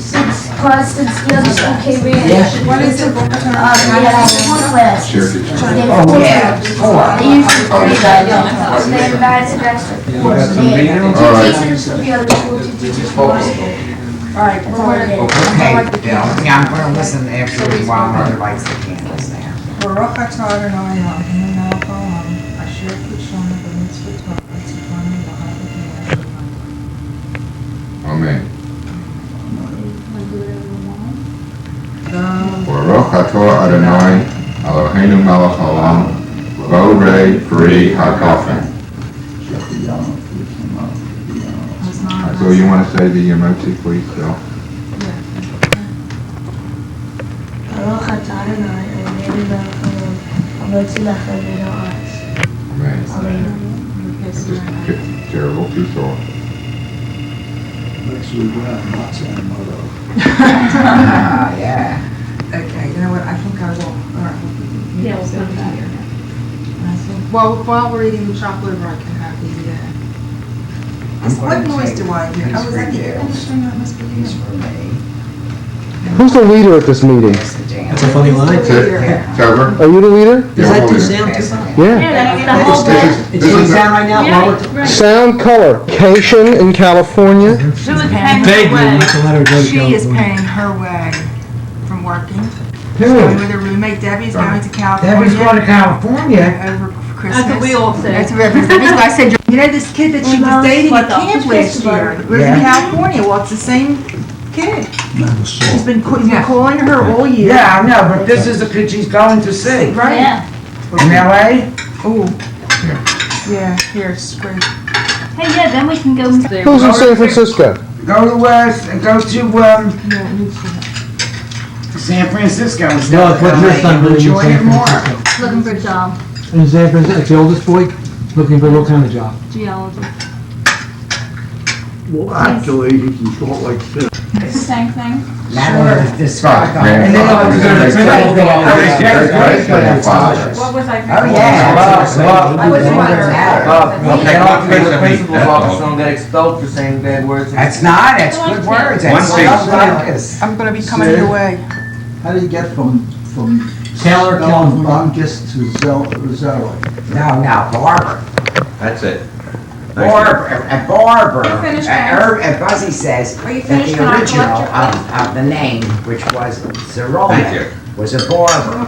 since the other school came in. What is it? One class. Sure. They Oh, yeah, four. They usually three guys. They have advanced and extra course. They have two teachers from the other school, two teachers from our school. Alright, That's all I did. okay, yeah, I'm gonna listen after a while, mother lights the candles now. ברוך אתה אדוני אלוהינו מלך העולם, אשר קידשנו במצוותיו וציוונו לאהוב את Amen. אלוהינו. Baruch atah Adonai Eloheinu melech haolam, borei pri hakafen. So you want to say the emoji, please, Phil? ברוך אתה אדוני אלוהינו מלך העולם, המוציא לכם מן הארץ. Amen. אמן. Just terrible too sore. Actually, we're not saying mother. Yeah. Okay, you know what, I think I will, alright. Yeah, we'll put that here. Well, while we're eating the chocolate, I can have the, what noise do I hear? Oh, is that the air conditioner? That must be These you. for me. Who's the leader at this meeting? There's the jam. That's a funny line. It's over? Are you the leader? Does that do sound too? Yeah. The whole bit. It's doing sound right now? While we're- Right. Sound color, Cation in California. She was paying her Vaguely, way. like the letter goes She is California. paying her way from working. Who? With her roommate Debbie's going to California. Debbie's going to California. Over Christmas. That's what we all say. That's what I said. You know this kid that she was dating at camp last year? Lives in Yeah. California. Well, it's the same kid. Never He's saw. been calling her all year. Yeah, I know, but this is the kid she's going to see. Right? Yeah. In LA? Ooh. Yeah. Yeah, here, it's great. Hey, yeah, then we can go. Who's in San Francisco? Go to San Francisco and No, stuff. it's what your son really Enjoy in it San more. Francisco. Looking for a job, In San Francisco, it's the oldest boy, looking for what kind of job? geology. Well, actually, he can talk like this. It's the same thing. Now we're describing. Man, And then Father, we're gonna they say, put everything on they the say, next they page. say, Father. What was I? Oh, yeah. I was wondering. Okay, Get off the principal's office, don't get expelled for saying bad words. That's not, that's good words. That's One thing. focus. I'm gonna be coming your way. How do you get from Taylor, California. Bunkus to Roselli? No, Barber. That's it. Barber, You finished, guys? Buzzy says Are you that finished? the Can I original collect your of the name, which was Thank you. Zerolnik, was a barber,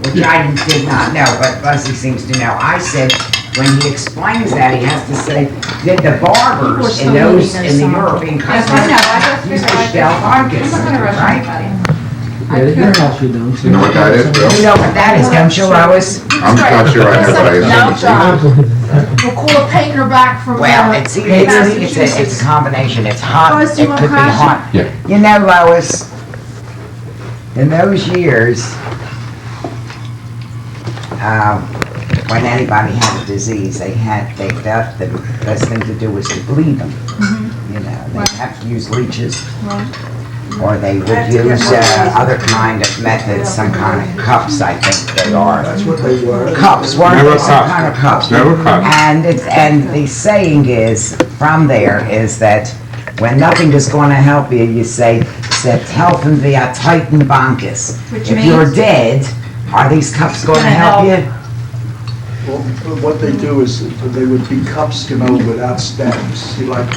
which I did not know, but Buzzy seems to know. I said, when he explains that, he has to say, did the barbers in the European Yes, I countries know, I just used to figured shell I'm bunkers, not gonna rush right? anybody. Yeah, your house you don't. You know what that is, Bill? You know what that is, don't you, Lois? I'm not sure I know, but I assume it's We'll call a painter back from. Well, it's a combination, it's hot, Lois, do it you want could be crash? hot. Yeah. You know, Lois, in those years, when anybody had a disease, they felt the best thing to do was to bleed them. You know, they'd have to use leeches. Or they would use other kind of methods, some kind of cups, I think they are. That's what they were. Cups, weren't Never they? Some cups. kind of cups. Never cups. And the saying is, from there, is that when nothing is going to help you, you say, "Set helfen via Titan Bankis." Which If you're means? dead, are these cups going to help you? Well, what they do is they would be cups, without stems. See, like,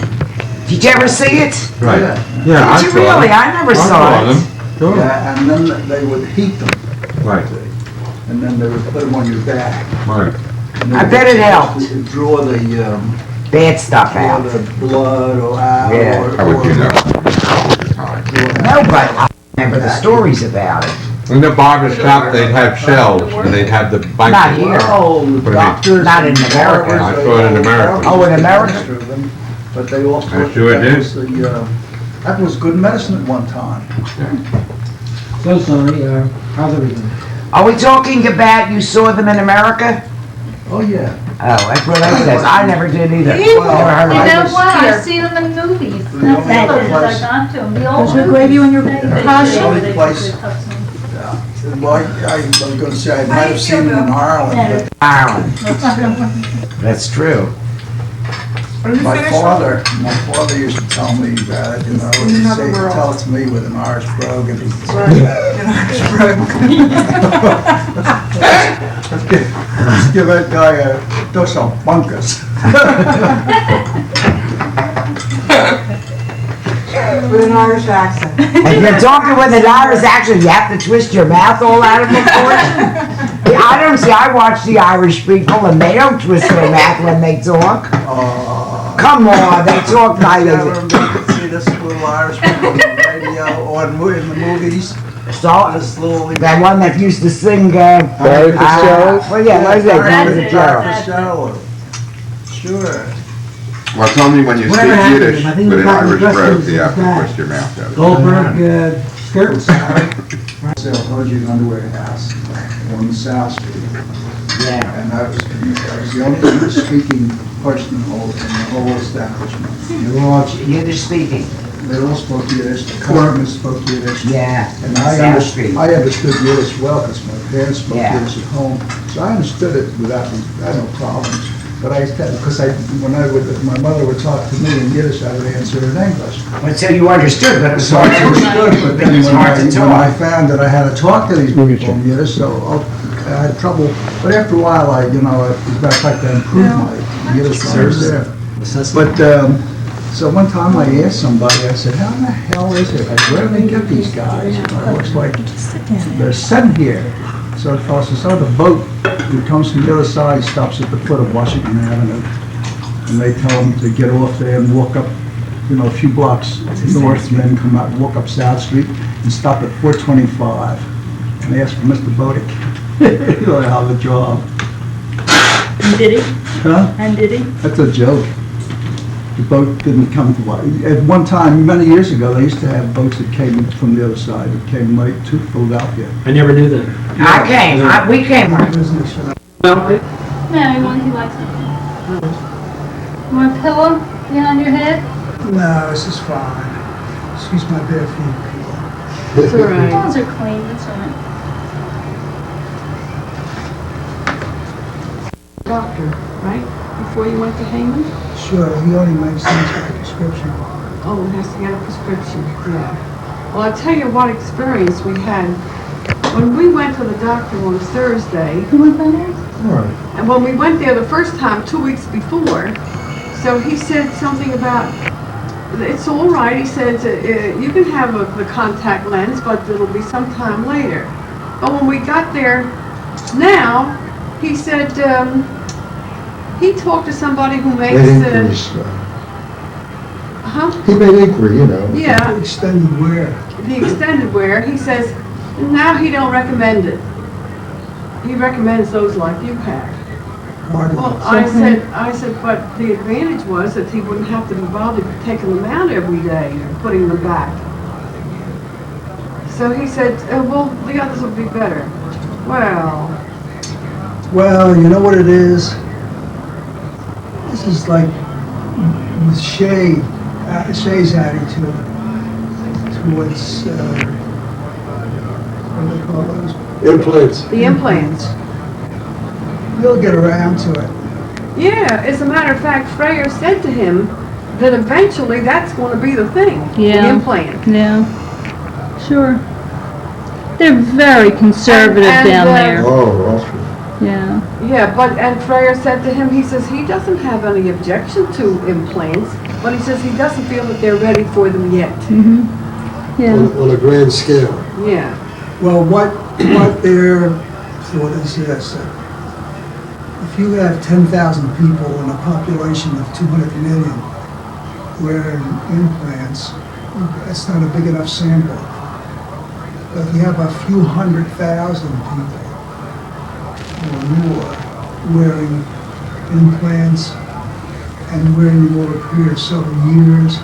Did you ever see it? Right. Yeah. Did you really? I never saw it. Yeah, and then they would heat them, Right, and then they would put them on your back. right. And they I bet it helped. would draw the, Bad stuff draw out. the blood or out. Yeah. or- How would you know? No, but I remember the stories about it. In the barber shop, they'd have shelves, and they'd have the Not blanket. here. Oh, the do you mean? doctors. Not in and America. barbers, I they saw it in all- America. Oh, in America? administer them, But they also. I sure that did. was that was good medicine at one time. So, Sonny, how's everything? Are we talking about you saw them in America? Oh, yeah. Oh, that's what I said. I never did either. Either. Never heard You of know it. what? I see them in movies. The only That's other I place- got to them. The old Is there movies. gravy on your They- pasta? they- Only they- place- they- Well, I was going to say, I might have seen them in Ireland, Ireland. That's true. Are you My finished? father used to tell me that, you know, In he'd another say, world. tell it to me with an Irish brogue and he'd say, Right, in Irish brogue. let's give that guy a dose of bunkers. With an Irish accent. If you're talking with an Irish accent, you have to twist your mouth all out of proportion. I don't see, I watch the Irish people and they don't twist their mouth when they talk. Come on, they talk like Never this. been to see this little Irish people on the radio or in the movies. So, This little. that one that used to sing, Barry Fitzgerald? well, yeah, like that, That's Barry it. Fitzgerald. Sure. Well, tell me when you Whatever speak happened to Yiddish him, I think with we an got Irish the brogue, rest you have of to his twist your mouth out. Goldberg, skirts. Sale Hojian Underwear House on South Street. Yeah. And I was the only English-speaking person in the whole establishment. You're all Yiddish speaking. They all spoke Yiddish, the customers spoke Yiddish. Yeah, And South Street. I understood Yiddish well because my parents spoke Yeah. Yiddish at home. So I understood it without, I had no problems. But because my mother would talk to me in Yiddish, I would answer in English. Until you understood, but it was So hard I to understood, but then It's hard to when I talk. found that I had to talk to these Look at people in Yiddish, so I had trouble. But after a while, as a matter of fact, I improved my Yiddish when I was there. But, so one time I asked somebody, I said, how the hell is it? Where do they get these guys? You know, it looks like they're sent here. So the fellow says, oh, the boat who comes from the other side stops at the foot of Washington Avenue. And they tell them to get off there and walk up, a few blocks north, and then come out and walk up South Street and stop at 425. And they ask for Mr. Bodick. He'll have a job. And did he? Huh? And did he? That's a joke. The boat didn't come to, at one time, many years ago, they used to have boats that came from the other side, that came right to Philadelphia. I never knew that. We came. No, one he likes it. You want a pillow behind your head? No, this is fine. Excuse my bare feet, people. It's all right. Those are clean, that's all right. Doctor, right? Before you went to Heyman? Sure, he only makes things by prescription. Oh, he has to get a prescription, yeah. Well, I'll tell you what experience we had. When we went to the doctor on Thursday, You want that? and when we went there the first time, 2 weeks before, so he said something about, it's all right, he said, you can have the contact lens, but it'll be sometime later. But when we got there now, he said, he talked to somebody who makes He made inquiry, Yeah. Extended wear. the extended wear, he says, now he don't recommend it. He recommends those like you have. Well, I said, but the advantage was that he wouldn't have to be bothered taking them out every day and putting them back. So he said, well, the others will be better. Well, you know what it is? This is like with Shay's attitude towards, what do they call those? Implants. The implants. You'll get around to it. Yeah, as a matter of fact, Freyer said to him that eventually that's going to be the thing, the Yeah. implant. Yeah, sure. They're very conservative And, down there. Oh, Austria. Yeah. Yeah, and Freyer said to him, he says he doesn't have any objection to implants, but he says he doesn't feel that they're ready for them yet. Yeah. On a grand scale. Yeah. Well, what their thought is this, if you have 10,000 people in a population of 200 million wearing implants, that's not a big enough sample. But if you have a few 100,000 people or more wearing implants and wearing them over a period of several years,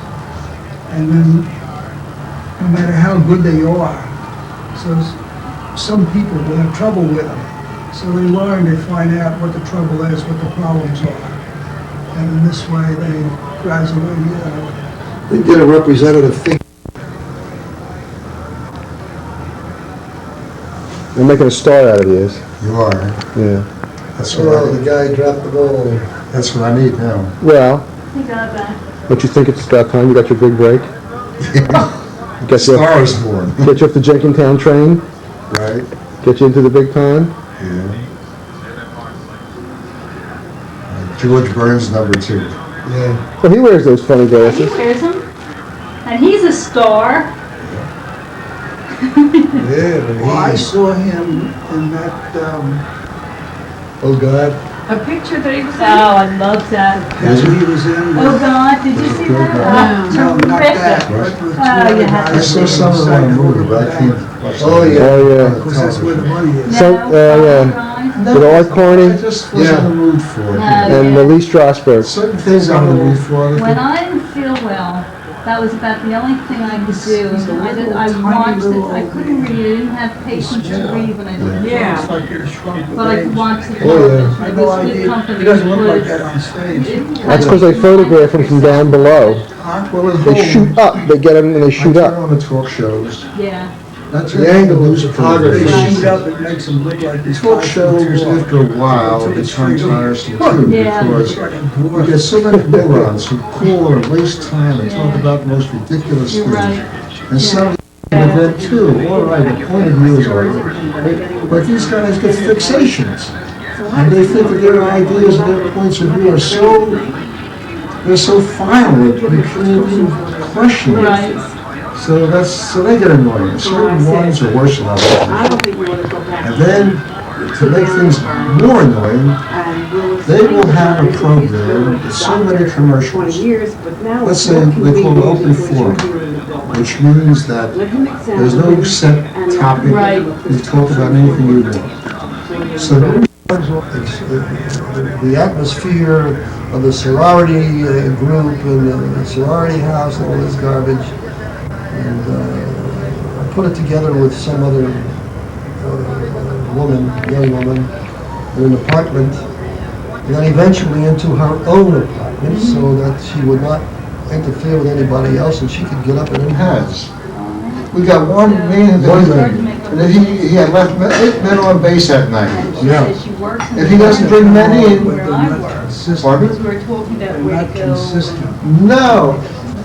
and then no matter how good they are, so some people will have trouble with them. So they learn, they find out what the trouble is, what the problems are. And in this way, they gradually, they get a representative think. They're making a star out of these. You are. Yeah. That's what the guy dropped the ball. That's what I need now. Well, He got that. Don't you think it's about time you got your big break? Get you Star up, is born, get you up the Jenkintown train, right? get you into the big pond. Yeah. George Burns, number 2. Yeah. Well, he wears those funny He glasses. wears them. And he's a star. Yeah, but Well, I saw him in that, oh God. A picture that he was Oh, in? I love that. picture he was in. Oh, God, did you see that? No, not that. Terrific. but with Oh, two other you have guys I saw on some the of side them of the movie, road but I back. can't. Oh, yeah. Because that's where the money is. So, yeah. With Art Carney I just was in the mood for it. and Lee Strasberg. Certain things I'm in the mood for. other When things- I didn't feel well, that was about the only thing I could do. I watched it, I couldn't read, I didn't have patience to read when I didn't feel Yeah. Looks like he shrunk with But I could age. watch the Oh, yeah. television. I It had no was good idea. company. He doesn't look It like was- that on stage. That's because they photograph him from down below. Well, it They shoot up, they get him and they shoot I turn up. on the talk shows. Yeah. That's The angle news of photography. They shoot up, it makes him look like he's Talk 5 shows, feet after a while, become tiresome too, Yeah. because you get so many morons who call and waste time and talk about the most ridiculous You're things. right. And some of them too, all right, the point of view is all right. But these guys get fixations. And they think that their ideas and their points of view are they're so violent, you can't even question it. Right. So they get annoying. Certain ones are worse than others. I don't think you want to go back. And then, to make things more annoying, they will have a program with so many commercials. Let's say they call it open forum, which means that there's no set topic. Right. You talk about anything you want. So the atmosphere of the sorority group and the sorority house and all this garbage. And I put it together with some other young woman, in an apartment, and then eventually into her own apartment, so that she would not interfere with anybody else, and she could get up at any has. We got one man, and then he had left 8 men on base that night. Yeah. She works in If he doesn't bring men in, where I work. pardon? Because we were talking about They're where not to go. consistent. No,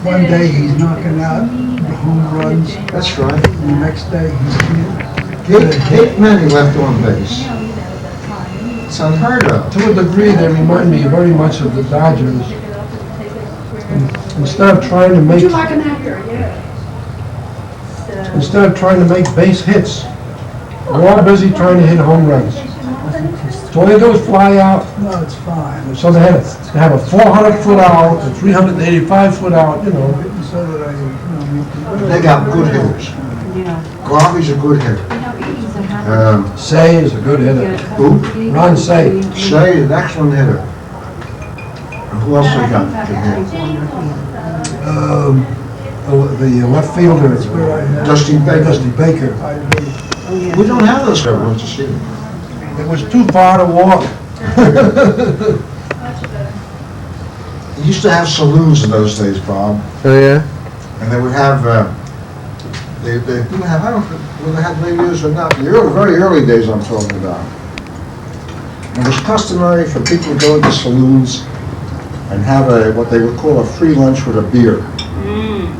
One day he's knocking out the home runs, that's right. and the next day he's 8 men he left on base. It's unheard of. To a degree, they remind me very much of the Dodgers. Instead of trying to make, Would you like an actor? Yeah. instead of trying to make base hits, they're all busy trying to hit home runs. So all they do is fly out. no, it's fine. So they have a 400-foot out, a 385-foot out, you know. So that They got good hitters. Yeah. Garvey's a good hitter. Say is a good hitter. Who? Ron Say. Shea is an excellent hitter. And who else we got to hit? The left fielder, Dusty Baker. Dusty Baker. We don't have those everyone to see them. It was too far to walk. They used to have saloons in those days, Bob, Oh, yeah? and they would have, they didn't have, I don't know whether they had many years or not, the very early days I'm talking about. It was customary for people to go into saloons and have what they would call a free lunch with a beer.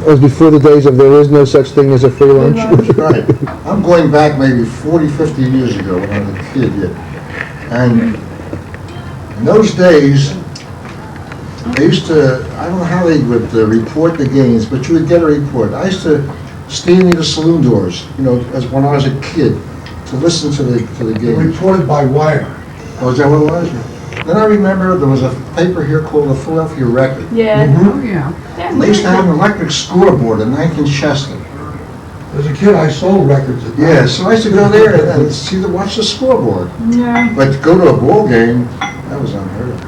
It was before the days of there is no such thing as a free lunch. Right. I'm going back maybe 40, 50 years ago when I was a kid yet. And in those days, they used to, I don't know how they would report the games, but you would get a report. I used to stand near the saloon doors, you know, as when I was a kid, to listen to the games. Reported by wire. Oh, is that what it was? Then I remember there was a paper here called the Philadelphia Record. Yeah. Oh, yeah. They used to have an electric scoreboard in 19th Chester. As a kid, I sold records at night. Yeah, so I used to go there and watch the scoreboard. Yeah. But to go to a ball game, that was unheard of.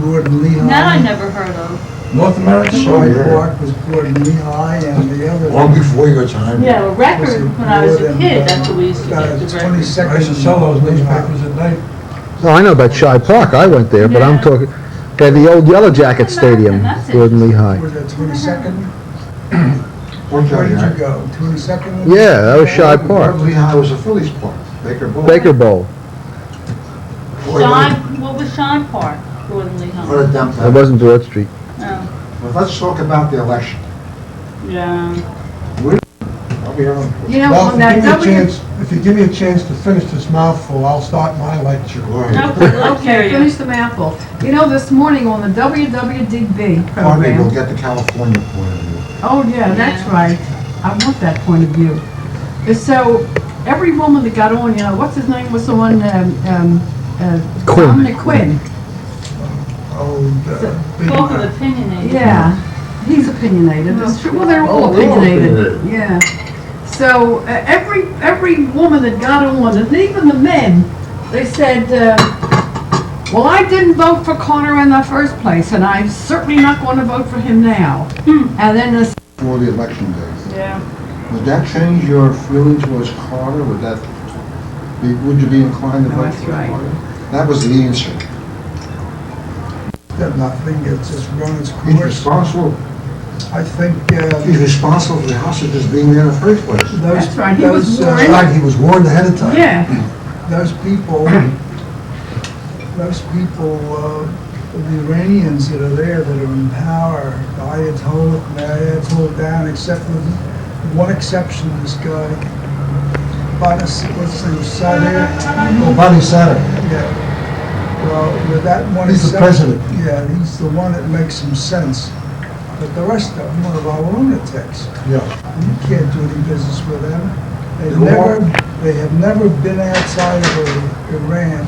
Gordon Lehigh. That I never heard of. North American. Short Park was Gordon Lehigh, and the other. Long before your time. Yeah, a record when I was a kid, that's what we used to get, the record. 22nd. I used to sell those newspapers at night. Oh, I know about Shy Park, I went there, but I'm Yeah. talking, at the old Yellow Jacket Stadium, That's it. Gordon Lehigh. Was that 22nd? What Where did you time? go? 22nd? Yeah, that was Shy Park. Lehigh was a Phillies park, Baker Bowl. Baker Bowl. Shine, what was Shine Park? Quarterly Put home. a dump That down. wasn't Durrett Street. Oh, But let's talk about the election. yeah. I'll be on. You know, Well, on that if you give me a chance to finish this mouthful, I'll start my lecture. Okay, finish the mouthful. You know, this morning on the WWDB Harvey will program. get the California point of view. Oh, yeah, that's right. I want that point of view. So, every woman that got on, you know, what's his name was on, Quinn. Dominic Quinn. Both are opinionated. Yeah, he's opinionated. It's true. Well, they're all opinionated. Yeah. So every woman that got on, and even the men, they said, well, I didn't vote for Carter in the first place, and I'm certainly not going to vote for him now. And then this. For the election day. Yeah. Would that change your feeling towards Carter? Would would you be inclined to vote That's for right. Carter? That was the answer. That nothing, it's just run its He's course. responsible. I think, He's responsible for the hostages being there in the first place. That's right. He was those, warned. Right, he was warned ahead of time. Yeah. those people, the Iranians that are there, that are in power, the Ayatollah down, except with one exception, this guy, what's his name, Sadr? Bonnie Satter. Yeah. Well, with that one He's the exception. president. Yeah, he's the one that makes some sense. But the rest of them are our lunatics. Yeah. You can't do any business with them. They're They have never been outside of Iran.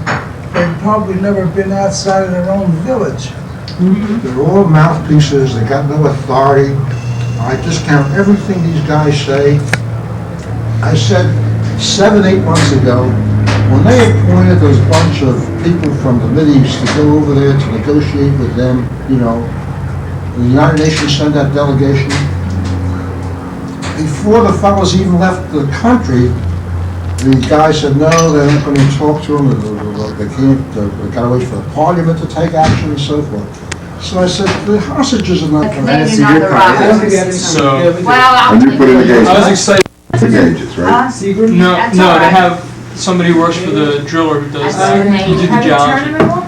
They've probably never been outside of their own village. They're all mouthpieces, they got no authority. I discount everything these guys say. I said 7, 8 months ago, when they appointed those bunch of people from the Mideast to go over there to negotiate with them, you know, the United Nations sent that delegation. Before the fellows even left the country, the guy said, no, they're not going to talk to them, they can't, they gotta wait for the parliament to take action and so forth. So I said, the hostages are not going to answer your comment. So, And you put in the I was excited. gauges, right? No, they have somebody who works for the driller who does that. You do the geology.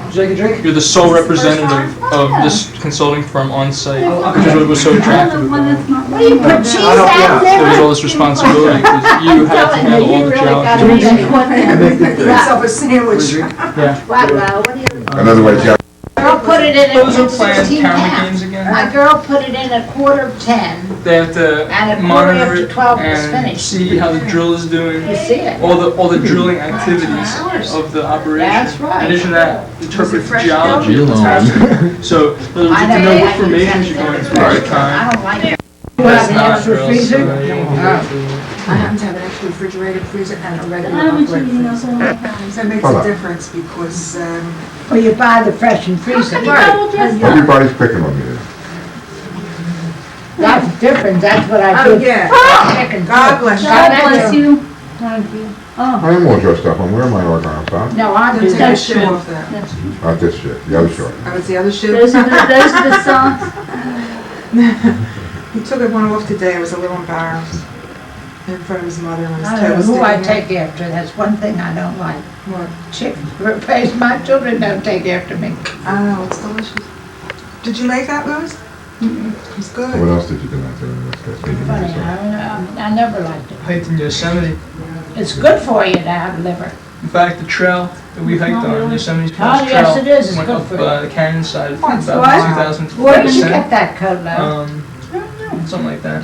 You're the sole representative of this consulting firm on site, which is what was so attractive about it. What do you put cheese out There was all this responsibility because you had to handle all the geology. Make yourself a sandwich. Yeah. Wow, what do you? In other words, you Girl put it in Those are at planned 16 camera pounds. games again. My girl put it in at 10:15. They have to And a monitor quarter it after 12 was and finished. see how the drill is doing. You see it? All the drilling activities of the operation. That's right. In addition to that, interpret fresh geology dough? of what's happening. So, in other words, you can know what formations you're going through at the I time. don't like it. That's not drill, so you won't be able to. I happen to have an extra refrigerated freezer and a regular I haven't upright seen those freezer. all the time. So it makes Hold a on. difference because, Well, you buy the fresh and freeze it. everybody's picking on you. That's different, that's what I oh do. yeah, Chicken. God bless you. God bless you. Thank you. Oh, I am all dressed up. I'm wearing my argyle top. no, I Don't do take your that shoe shit. off that. That's- Not this shit, the other short. Oh, it's the other shoe? Those are the socks. He took one off today, I was a little embarrassed. In front of his mother and his I don't know toes who I sticking out. take after, that's one thing I don't like. What? Chicken. My children don't take after me. Oh, it's delicious. Did you make that, Louis? It's So what good. else did you do out there in this case? Maybe Funny, you said- I never liked it. Hiked in Yosemite. It's good for you to have liver. In fact, the trail that we hiked on, Yosemite Trail, Oh, yes, it is. It's went good up for you. the canyon side, about What? 2,000 Where did you percent. get that coat, though? Something like that.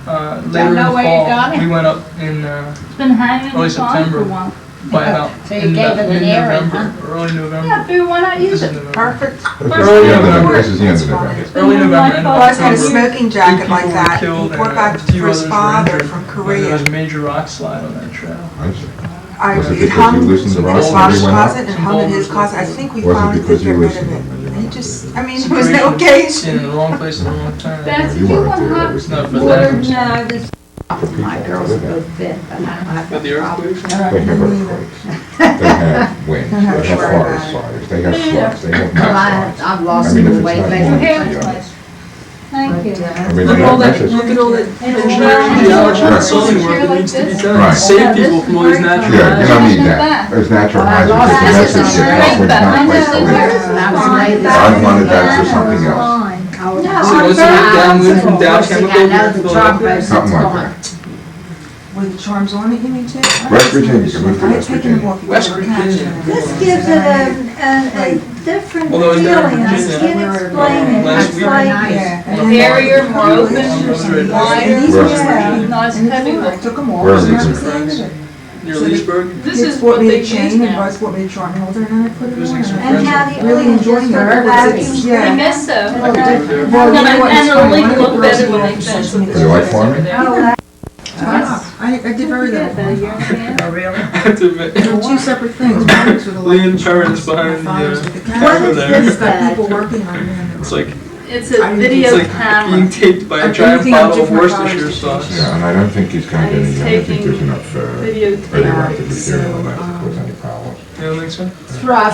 Later in Don't know the where you got fall, it? we went up in It's been hanging early on for a September while. by about So you gave it an airing, mid-November, or early November. Yeah, but why not use it? Perfect. This Early is the end of November. November. This is the end of November. Early November, end of Buzz had a October. smoking jacket like People were that. He killed brought and back a few for his others were father injured. from There Korea. was a major rock slide on that trail. I see. I, Was it it because hung you in listened to his Ross when father's we went up? closet and hung in his closet. I think we Was it finally because did you get rid of listened? it. He just, I mean, there was no Situation occasion. in the wrong place at the wrong time. That's You if you weren't want there. hot That was No, for water, them. no, this. My girls are both thin, but I don't have But the that problem. earthquakes? They have earthquakes. They have winds. They have forest fires. They have floods. They have Well, mudslides. I've lost I mean, if some it's weight not lately. one, Hair it's the other. place. Thank you. I mean, Look they at all don't that, message. look at all that It's engineering, well- geology, Right. consulting work that needs to be done. Right. Save people from all these natural Yeah, you don't need Yeah. that. There's natural hazards, This there's a is message a that great California's not a place to live. I wanted that for something else. So what's the downwind from Dow Chemical to Philadelphia? Something like that. With the charms on it, you mean, too? West Virginia, you can move to I had West taken them Virginia. off. West Virginia. This gives it a different Although it's down in feeling. I Virginia. can't explain it. Last It's week. like, Barrier, more open, wider, Where? nice heavy I one. took them off. Where and is I it? just landed it. Near Leesburg? This Kids is bought what me they a chain use and now. both bought me a charm holder and I put it Losing some on. and how do you Really enjoying it. vacuum? Yeah. I guess so. Well, Yeah. you know And what, it's it'll funny, look one of the better girls when in they the finish office with told the You like farming? Oh, I did very little. about a year and a half. Oh, really? I have to admit. There were two separate things. One was with the Lean life currents insurance, behind and my father's with the What camera. is there. this It's got bag? people working on them. It's like, It's I a didn't- video it's like camera. being taped by a I'm giant thinking of bottle of different Worcestershire colors. sauce. Yeah, and I don't think he's going to And any, he's I don't think there's taking enough videotape. radioactive material in that to cause any problems. You don't think so?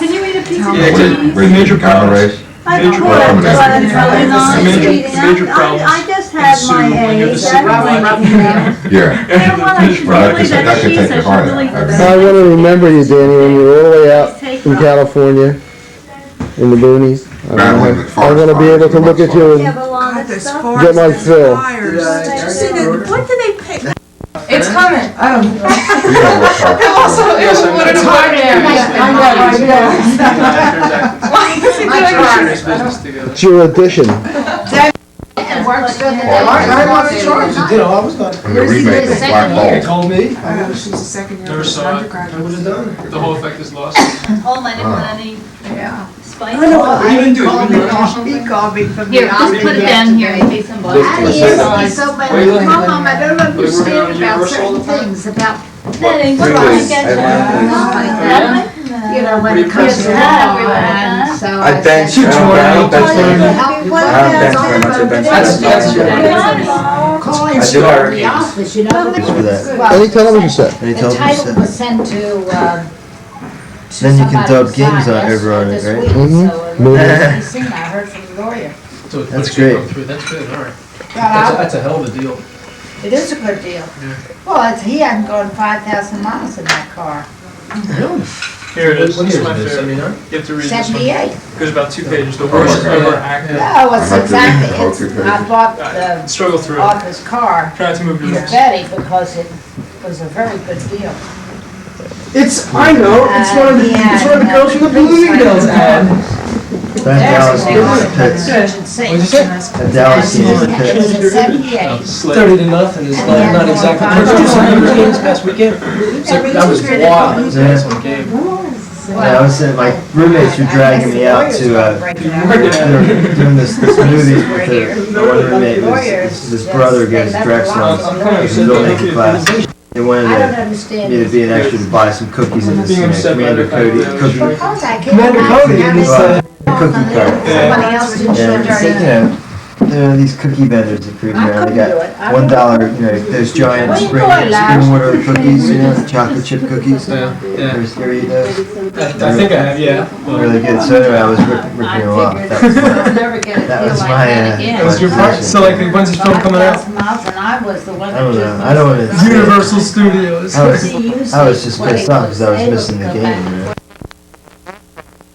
Can you eat a piece of Yeah, cheese? it's a major Camera problem. race? I Major could, problem. but it's really not Major- eating. major I problems just had ensue my when you have age. to I sit don't and like, watch. you know. Yeah. You know what, I should Well, really, that that could cheese, take I your should heart really. out. I want to remember you, Danny, when you were all the way out in California, in the boonies. Battling with I want to be able to look at you You and have a lot God, of those stuff. farms, Get my those fill. fires. Did you see that? What did they pay? It's coming. Oh. You know what talk. Yes, I What a know. hard area. I know, I Serious business together. it's your addition. It works good. I'm on the charge, you know, I was done. And the remake of Black They Hole. told me, Oh, she's a second year. Never saw it. I would have done it. The whole effect is lost. Home, I didn't want any Yeah. spice. What are you gonna do? You gonna rush or something? Here, I'll just put it down here in case somebody. Just to say- So, but Why are you looking at Mom, I don't Are you working on understand about Universal all certain the time? things, about, Then What you do I get get? you know, when it comes to and so. I bench, She tore out bench, the thing. That's I do hurricanes. Any television set. The title was sent to, Then you can dub games over on it, right? Mhm. I heard from the lawyer. That's great. That's good, all right. That's a hell of a deal. It is a good deal. Well, he hadn't gone 5,000 miles in that car. Here it is. What This is year my is this, favorite. 79? You have to read this one. 78. Goes about 2 pages. The worst my ever God. acted. No, it's I have to read exactly, all it's, 2 pages. I bought the Struggle through it. office car Try not to move your for lips. Betty because it was a very good deal. It's, I know, it's one of the, it's one of the girls from the Bloomingdale's ad. That Dallas game was a pits. What'd you say? That Dallas game was a It pits. was in 78. 30-0 is not exactly. Did you see the game this past weekend? That was wild. That was a nice one game. Yeah, I was saying, my roommates were dragging me out to, they were doing this movie with the one roommate, his brother goes to Drexel, his filmmaking class. They wanted I don't understand. me to be an extra to buy some cookies in this Commander Cody cookie Because I can't Commander Cody imagine is, how cookie cart. somebody else didn't show Yeah, it's like, their. there are these cookie vendors that cruise I around. They couldn't do it. got $1, those giant Well, you spring know I laughed. water cookies, chocolate chip cookies. Yeah, yeah. Ever eat those? I think I have, yeah. Really good. So anyway, I was ripping them off. That was I'll never get a that deal was like my, that again. That was your part, so like, when's this film coming out? 5,000 miles and I was the one I that don't just. know. I don't want to. Universal Studios. I was just pissed off because I was missing the game.